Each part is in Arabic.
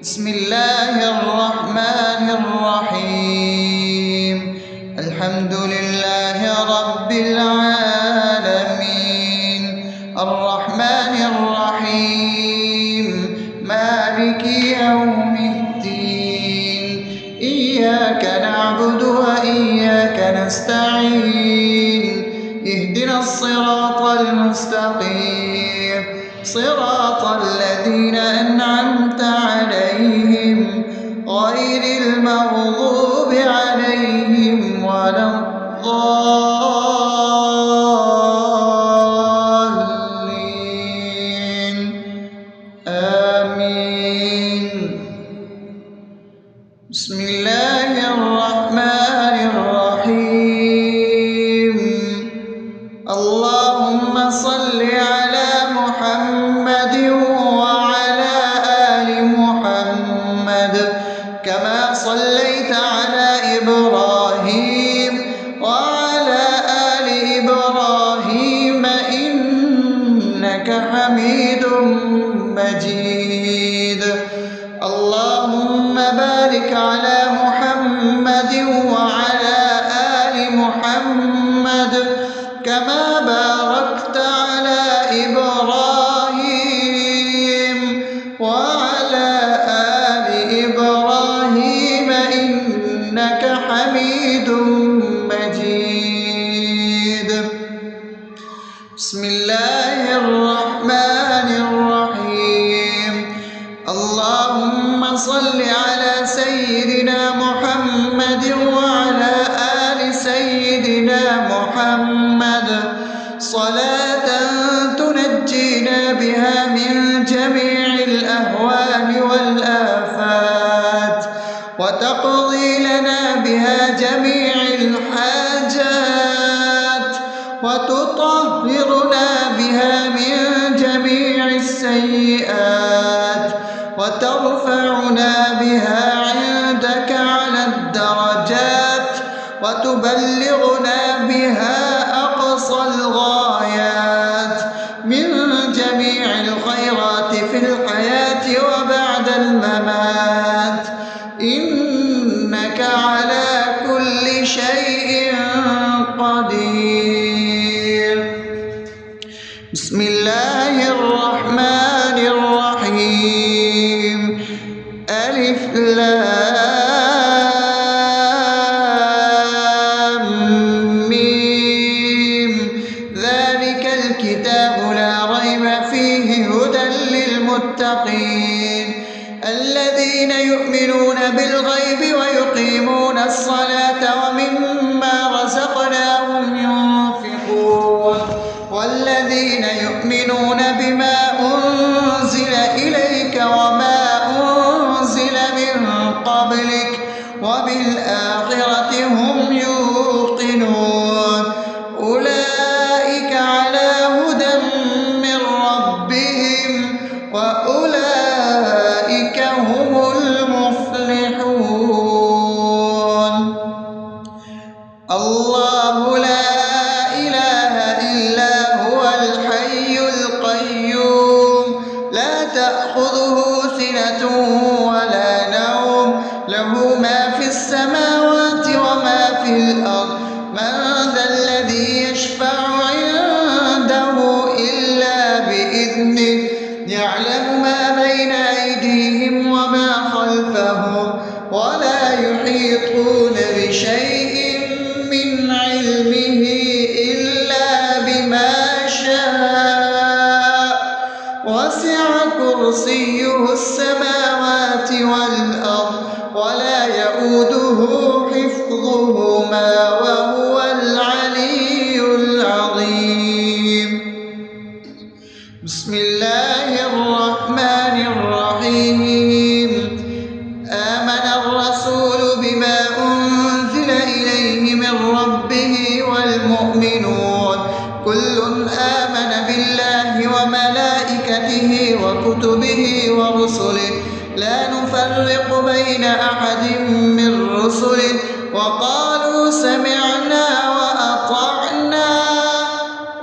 بسم الله الرحمن الرحيم. الحمد لله رب العالمين، الرحمن الرحيم، مالك يوم الدين. إياك نعبد وإياك نستعين، اهدنا الصراط المستقيم، صراط الذين أنعمت عليهم غير المغضوب عليهم ولا الضالين. آمين. بسم الله الرحمن الرحيم. اللهم صل على محمد وعلى آل محمد كما صليت على إبراهيم وعلى آل إبراهيم إنك حميد مجيد. اللهم بارك على محمد وعلى آل محمد كما باركت على إبراهيم وعلى آل إبراهيم إنك حميد مجيد. بسم الله الرحمن الرحيم. اللهم صل على سيدنا محمد وعلى آل سيدنا محمد صلاة تنجينا بها من جميع الأهوال والآفات، وتقضي لنا بها جميع الحاجات، وتطهرنا بها من جميع السيئات، وترفعنا بها عندك على الدرجات، وتبلغنا بها أقصى الغايات من جميع الخيرات في الحياة وبعد الممات، إنك على كل شيء قدير. بسم الله الرحمن الرحيم. ألف لام ميم. ذلك الكتاب لا ريب فيه هدى للمتقين الذين يؤمنون بالغيب ويقيمون الصلاة ومما رزقناهم ينفقون والذين يؤمنون بما أنزل إليك وما أنزل من قبلك وبالآخرة هم يوقنون أولئك على هدى من ربهم وأولئك هم المفلحون. الله لا إله إلا هو الحي القيوم لا تأخذه سنة ولا نوم له ما في السماوات وما في الأرض. من ذا الذي يشفع عنده إلا بإذنه يعلم ما بين أيديهم وما خلفهم ولا يحيطون بشيء من علمه إلا بما شاء وسع كرسيه السماوات والأرض ولا يؤوده حفظهما وهو العلي العظيم. بسم الله الرحمن الرحيم. آمن الرسول بما أنزل إليه من ربه والمؤمنون كل آمن بالله وملائكته وكتبه ورسله لا نفرق بين أحد من رسله وقالوا سمعنا وأطعنا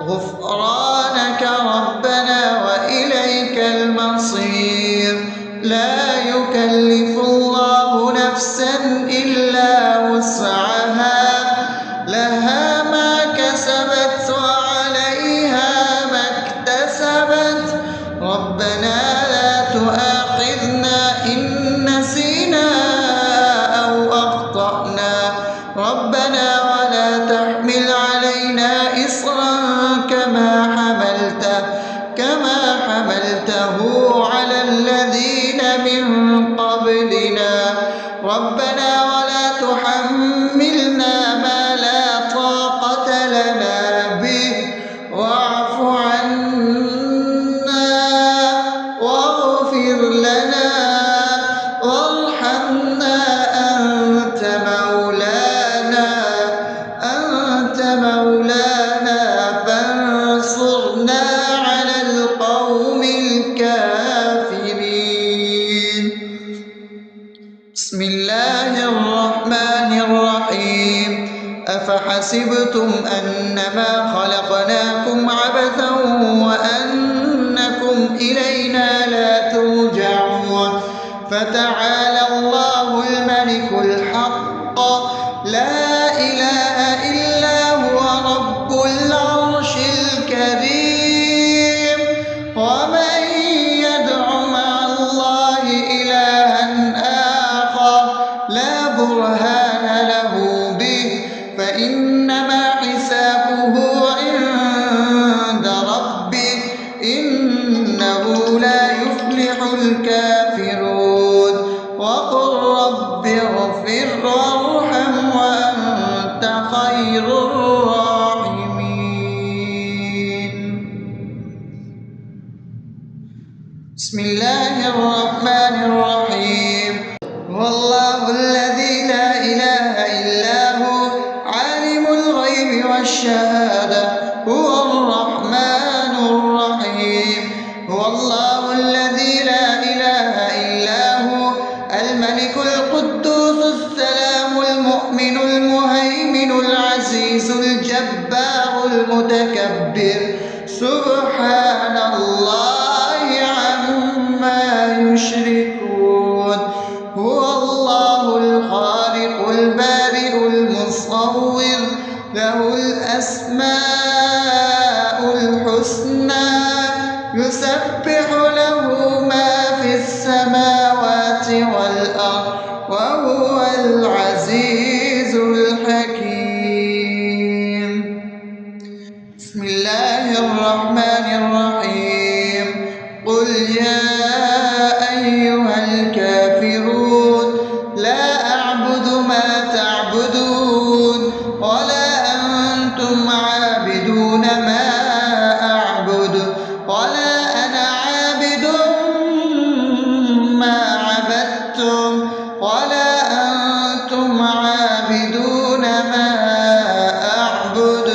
غفرانك ربنا وإليك المصير. لا يكلف يكلف الله نفسا إلا وسعها لها ما كسبت وعليها ما اكتسبت ربنا لا تؤاخذنا إن نسينا أو أخطأنا ربنا ولا تحمل علينا إصرا كما حملته على الذين من قبلنا ربنا ولا تحملنا ما لا طاقة لنا به واعف عنا واغفر لنا وارحمنا أنت مولانا فانصرنا على القوم الكافرين. بسم الله الرحمن الرحيم أفحسبتم أنما خلقناكم عبثا وأنكم إلينا لا ترجعون فتعالى الله الملك الحق لا إله إلا هو رب العرش الكريم ومن يدع مع الله إلها آخر لا برهان له به فإنما حسابه عند ربه إنه لا يفلح الكافرون وقل رب اغفر وارحم وأنت خير الراحمين. بسم الله الرحمن الرحيم هو الله الذي لا إله إلا هو عالم الغيب والشهادة هو الرحمن الرحيم هو الله الذي لا إله إلا هو الملك القدوس السلام المؤمن المهيمن العزيز الجبار المتكبر سبحان الله عما يشركون هو الله الخالق البارئ المصور له الأسماء الحسنى يسبح له ما في السماوات والأرض وهو العزيز الحكيم. بسم الله الرحمن الرحيم قل يا أيها الكافرون لا أعبد ما تعبدون ولا أنتم عابدون ما أعبد ولا أنا عابد ما عبدتم ولا أنتم عابدون ما أعبد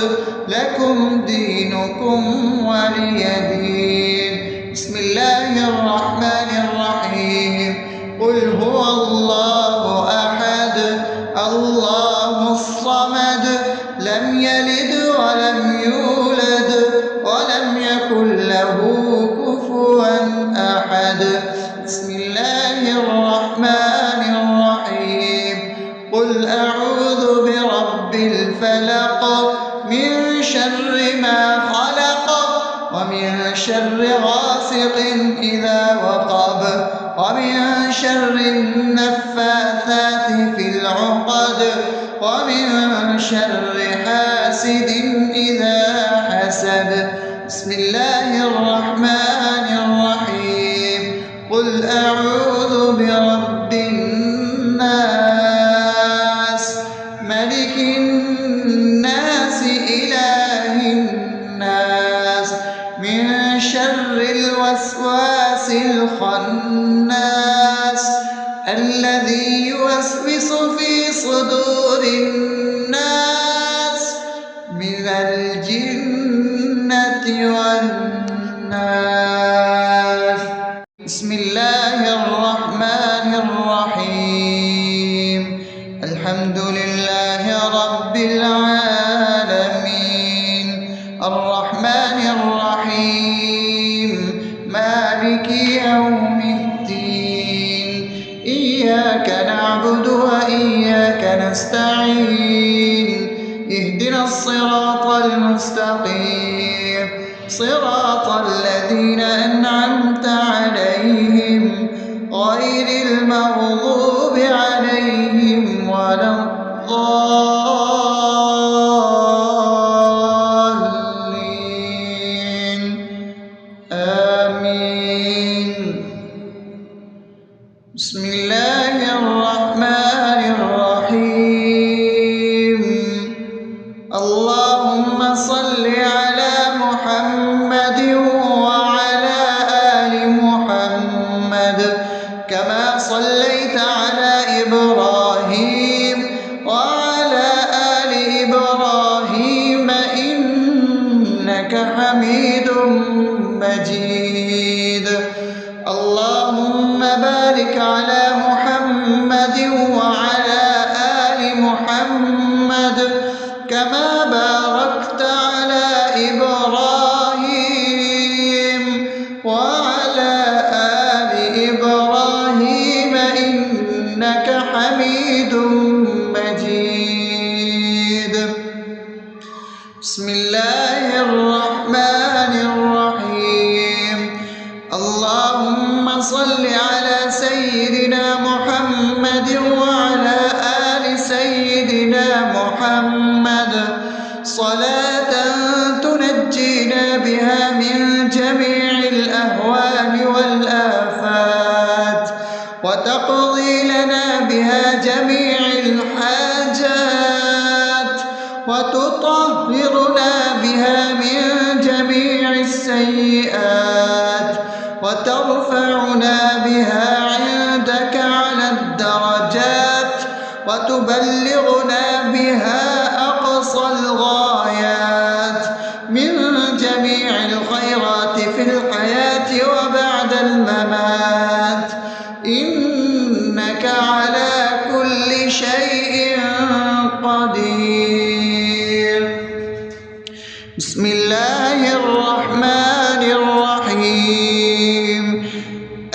لكم دينكم ولي دين. بسم الله الرحمن الرحيم قل هو الله أحد الله الصمد لم يلد ولم يولد ولم يكن له كفوا أحد. بسم الله الرحمن الرحيم قل أعوذ برب الفلق من شر ما خلق ومن شر غاسق إذا وقب ومن شر النفاثات في العقد ومن شر حاسد إذا حسد. بسم الله الرحمن الرحيم قل أعوذ برب الناس ملك الناس إله الناس من شر الوسواس الخناس الذي يوسوس في صدور الناس من الجنة والناس. بسم الله الرحمن الرحيم الحمد لله رب العالمين الرحمن الرحيم مالك يوم الدين إياك نعبد وإياك نستعين اهدنا الصراط المستقيم صراط الذين أنعمت عليهم غير المغضوب عليهم ولا الضالين آمين. بسم الله الرحمن الرحيم. اللهم صل على محمد وعلى آل محمد كما صليت على إبراهيم وعلى آل إبراهيم إنك حميد مجيد. اللهم بارك على محمد وعلى آل محمد كما باركت على إبراهيم وعلى آل إبراهيم إنك حميد مجيد. بسم الله الرحمن الرحيم. اللهم صل على سيدنا محمد وعلى آل سيدنا محمد صلاة تنجينا بها من جميع الأهوال والآفات وتقضي لنا بها جميع الحاجات وتطهرنا بها من جميع السيئات وترفعنا بها عندك على الدرجات وتبلغنا بها أقصى الغايات من جميع الخيرات في الحياة وبعد الممات إنك على كل شيء قدير. بسم الله الرحمن الرحيم.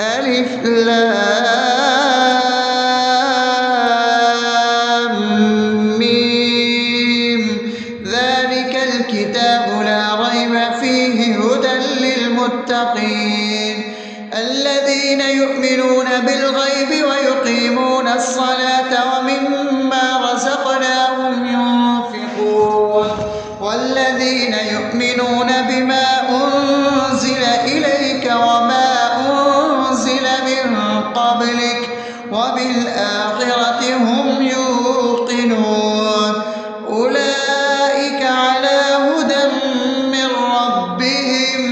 ألف لام ميم ذلك الكتاب لا ريب فيه هدى للمتقين الذين يؤمنون بالغيب ويقيمون الصلاة ومما رزقناهم ينفقون والذين يؤمنون بما أنزل إليك وما أنزل من قبلك وبالآخرة هم يوقنون أولئك على هدى من ربهم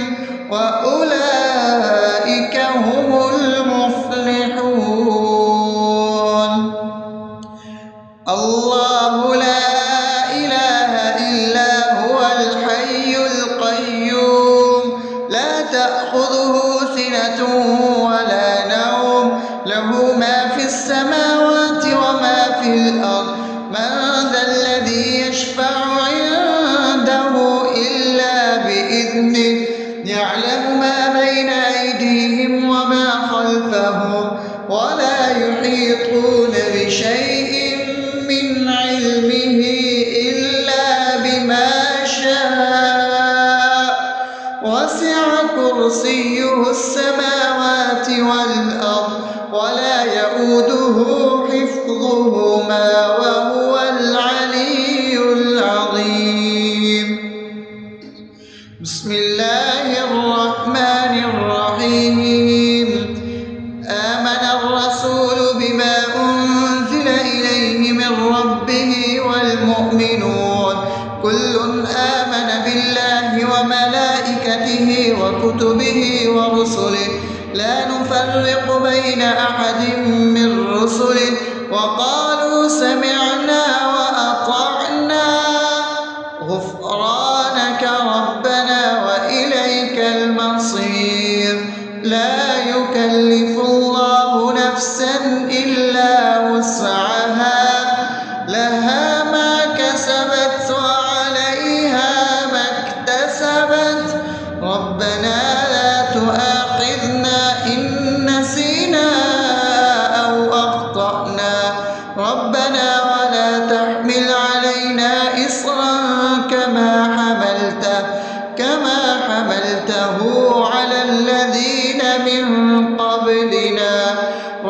وأولئك هم المفلحون. الله لا إله إلا هو الحي القيوم لا تأخذه سنة ولا نوم له ما في السماوات وما في الأرض من ذا الذي يشفع عنده إلا بإذنه يعلم ما بين أيديهم وما خلفهم ولا يحيطون بشيء من علمه إلا بما شاء وسع كرسيه السماوات والأرض ولا يؤوده حفظهما وهو العلي العظيم. بسم الله الرحمن الرحيم. آمن الرسول بما أنزل إليه من ربه والمؤمنون كل آمن بالله وملائكته وكتبه ورسله لا نفرق بين أحد من رسله وقالوا سمعنا وأطعنا غفرانك ربنا وإليك المصير. لا يكلف الله نفسا إلا وسعها لها ما كسبت وعليها ما اكتسبت ربنا لا تؤاخذنا إن نسينا أو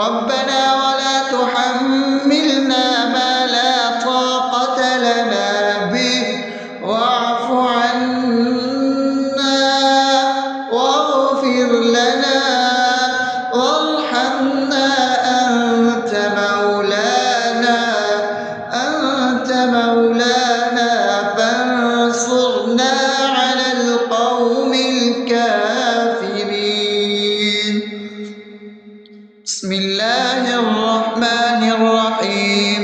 ربنا ولا تحملنا ما لا طاقة لنا به واعف عنا واغفر لنا وارحمنا أنت مولانا فانصرنا على القوم الكافرين. بسم الله الرحمن الرحيم.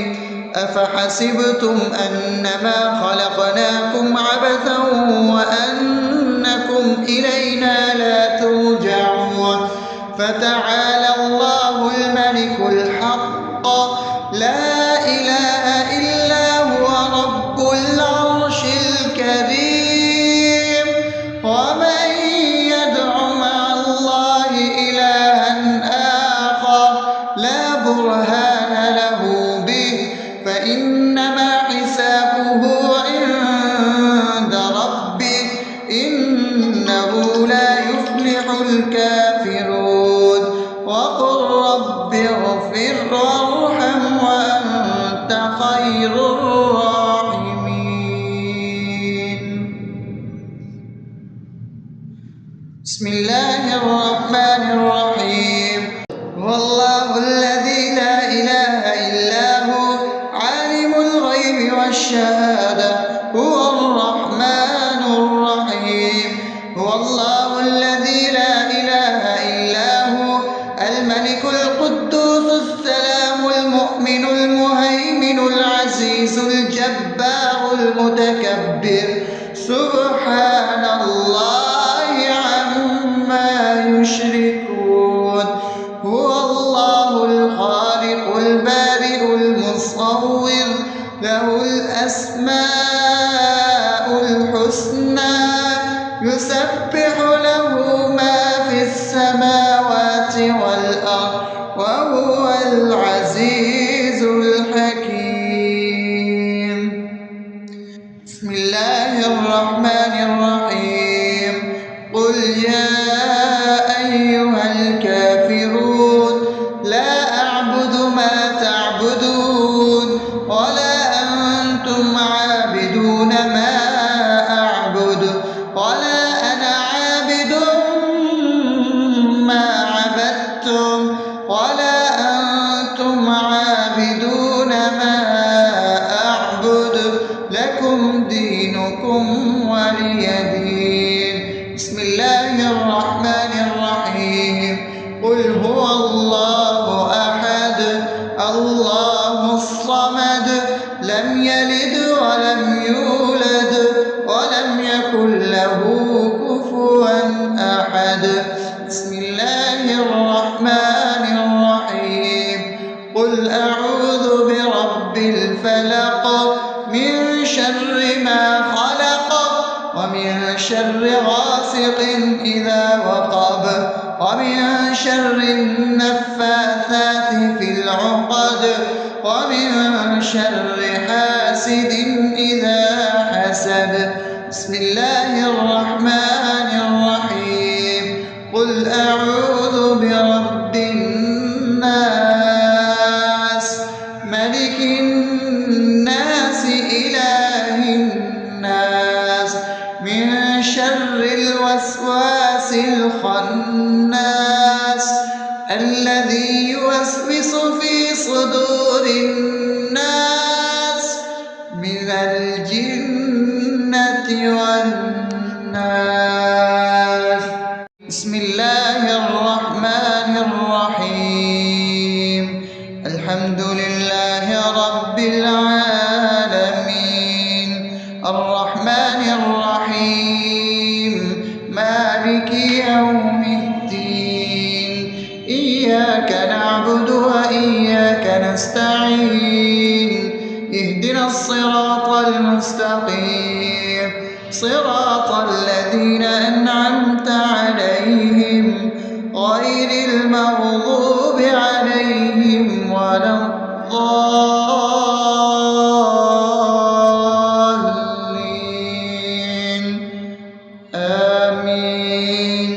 أفحسبتم أنما خلقناكم عبثا وأنكم إلينا لا ترجعون فتعالى الله الملك الحق لا إله إلا هو رب العرش الكريم. ومن يدع مع الله إلها آخر لا برهان له به فإنما حسابه عند ربه إنه لا يفلح الكافرون. وقل رب اغفر وارحم وأنت خير الراحمين. بسم الله الرحمن الرحيم. هو الله الذي لا إله إلا هو عالم الغيب والشهادة هو الرحمن الرحيم. هو الله الذي لا إله إلا هو الملك القدوس السلام المؤمن المهيمن العزيز الجبار المتكبر سبحان الله عما يشركون. هو الله الخالق البارئ المصور له الأسماء الحسنى يسبح له ما في السماوات والأرض وهو العزيز الحكيم. بسم الله الرحمن الرحيم. قل يا أيها الكافرون لا أعبد ما تعبدون ولا أنتم عابدون ما أعبد ولا أنا عابد ما عبدتم ولا أنتم عابدون ما أعبد لكم دينكم ولي دين. بسم الله الرحمن الرحيم. قل هو الله أحد الله الصمد لم يلد ولم يولد ولم يكن له كفوا أحد. بسم الله الرحمن الرحيم. قل أعوذ برب الفلق من شر ما خلق ومن شر غاسق إذا وقب ومن شر النفاثات في العقد ومن شر حاسد إذا حسد. بسم الله الرحمن الرحيم. قل أعوذ برب الناس ملك الناس إله الناس من شر الوسواس الخناس الذي يوسوس في صدور الناس من الجنة والناس. بسم الله الرحمن الرحيم. الحمد لله رب العالمين الرحمن الرحيم مالك يوم الدين إياك نعبد وإياك نستعين اهدنا الصراط المستقيم صراط الذين أنعمت عليهم غير المغضوب عليهم ولا الضالين آمين.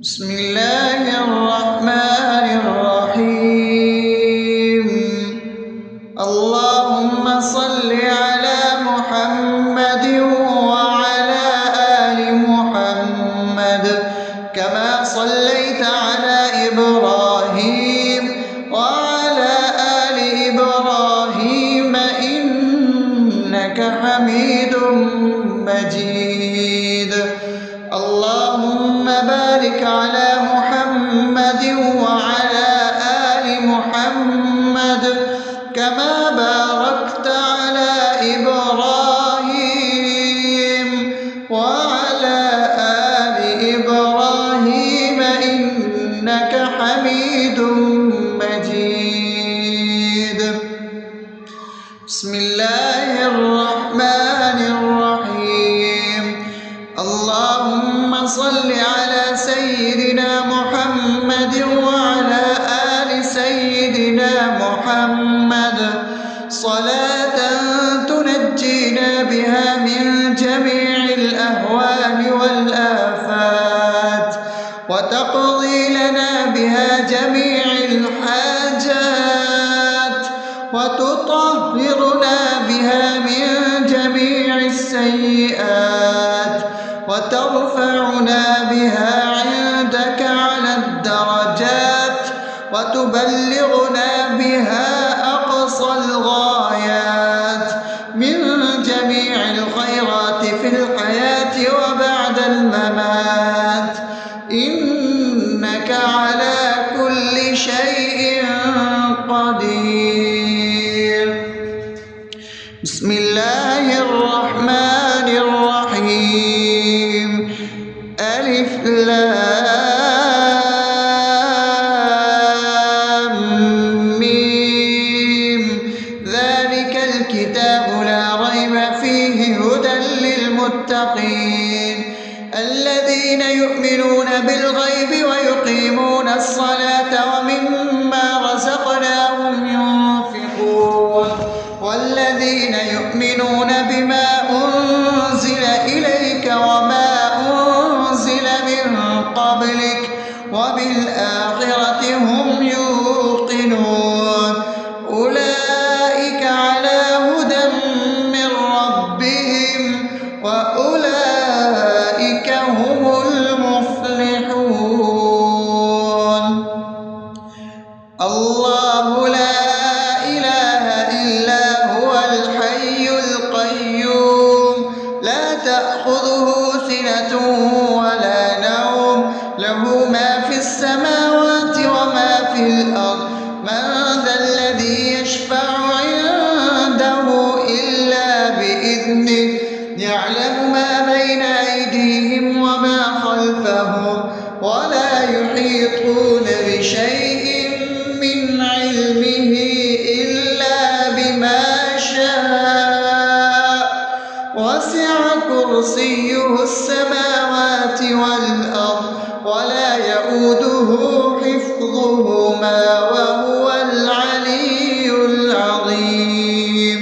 بسم الله الرحمن الحاجات وتطهرنا بها من جميع السيئات وترفعنا بها عندك على الدرجات وتبلغنا بها أقصى الغايات من جميع الخيرات في الحياة وبعد الممات، إنك على كل شيء قدير. بسم الله الرحمن الرحيم. ألف لام ميم. ذلك الكتاب لا ريب فيه هدى للمتقين الذين يؤمنون بالغيب ويقيمون الصلاة ومما رزقناهم ينفقون والذين يؤمنون بما أنزل إليك وما أنزل من قبلك وبالآخرة هم يوقنون أولئك على هدى من ربهم وأولئك هم المفلحون. الله لا إله إلا هو الحي القيوم لا تأخذه سنة ولا نوم له ما في السماوات وما في الأرض من ذا الذي يشفع عنده إلا بإذنه يعلم ما بين أيديهم وما خلفهم ولا يحيطون بشيء من علمه إلا بما شاء وسع كرسيه السماوات والأرض ولا يؤوده حفظهما وهو العلي العظيم.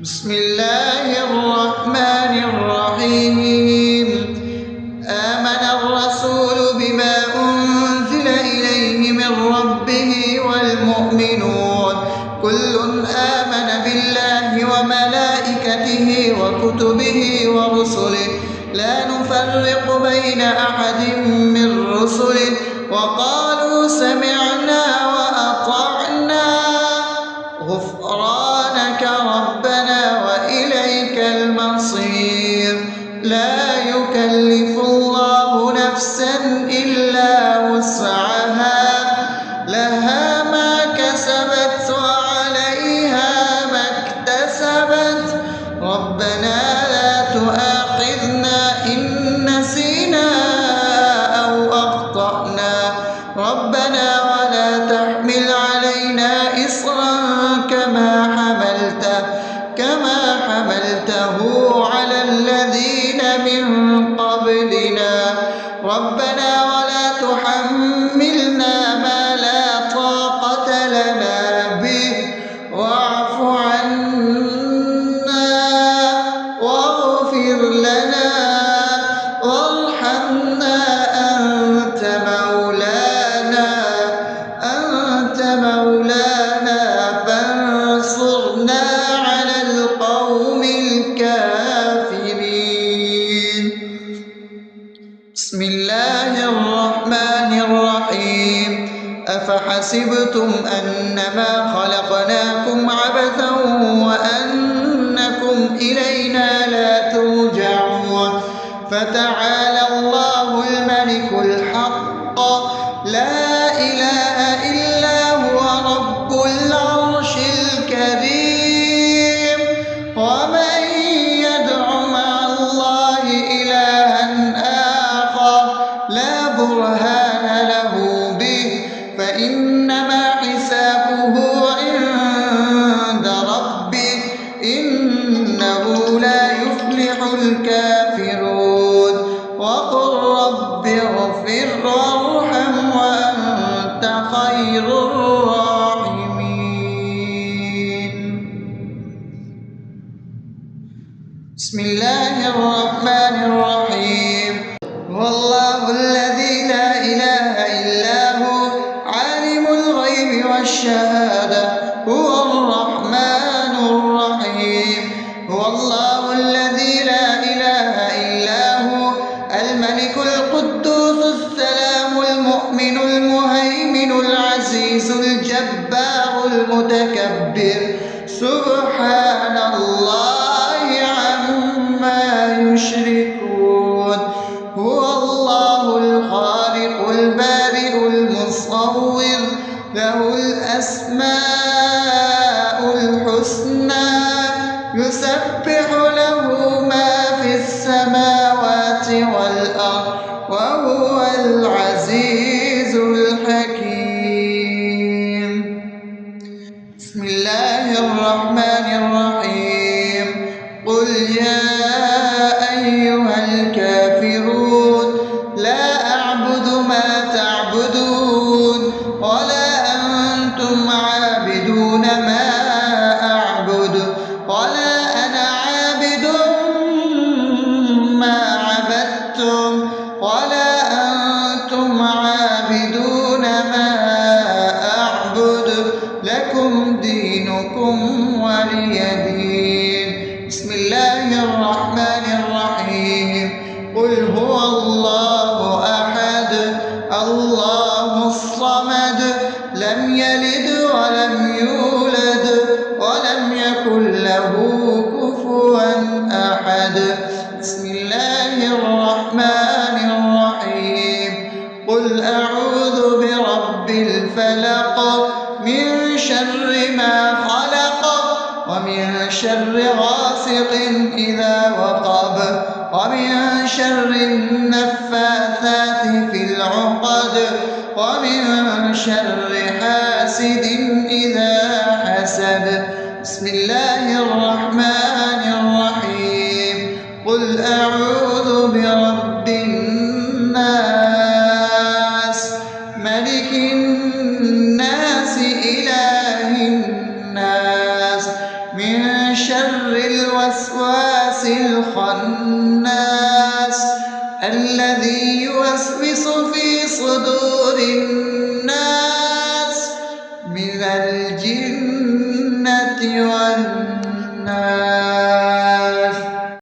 بسم الله الرحمن الرحيم. آمن الرسول بما أنزل إليه من ربه والمؤمنون كل آمن بالله وملائكته وكتبه ورسله لا نفرق بين أحد من رسله وقالوا سمعنا وأطعنا غفرانك ربنا وإليك المصير. لا يكلف الله نفسا إلا وسعها لها ما كسبت وعليها ما اكتسبت ربنا لا تؤاخذنا إن نسينا أو أخطأنا ربنا ولا تحمل علينا إصرا كما حملته على الذين من قبلنا ربنا ولا تحملنا ما لا طاقة لنا به واعف عنا واغفر لنا وارحمنا أنت مولانا فانصرنا على القوم الكافرين. بسم الله الرحمن الرحيم. أفحسبتم أنما خلقناكم عبثا وأنكم إلينا لا ترجعون فتعالى الله الملك الحق لا إله إلا هو رب العرش الكريم. ومن يدع مع الله إلها آخر لا برهان له به فإنما حسابه عند ربه إنه لا يفلح الكافرون. وقل رب اغفر وارحم وأنت خير الراحمين. بسم الله الرحمن الرحيم. هو الله الذي لا إله إلا هو الغيب والشهادة هو الرحمن الرحيم. هو الله الذي لا إله إلا هو الملك القدوس السلام المؤمن المهيمن العزيز الجبار المتكبر سبحان الله عما يشركون. هو الله الخالق البارئ المصور له الأسماء الحسنى يسبح له ما في السماوات والأرض وهو العزيز الحكيم. بسم الله الرحمن الرحيم. قل يا أيها الكافرون لا أعبد ما تعبدون ولا أنتم عابدون ما أعبد ولا أنا عابد ما عبدتم ولا أنتم عابدون ما أعبد لكم دينكم ولي دين. بسم الله الرحمن الرحيم. قل هو الله أحد الله الصمد لم يلد ولم يولد ولم يكن له كفوا أحد. بسم الله الرحمن الرحيم. قل أعوذ برب الفلق من شر ما خلق ومن شر غاسق إذا وقب ومن شر النفاثات في العقد ومن شر حاسد إذا حسد. بسم الله الرحمن الرحيم. قل أعوذ برب الناس ملك الناس إله الناس من شر الوسواس الخناس الذي يوسوس في صدور الناس من الجنة والناس.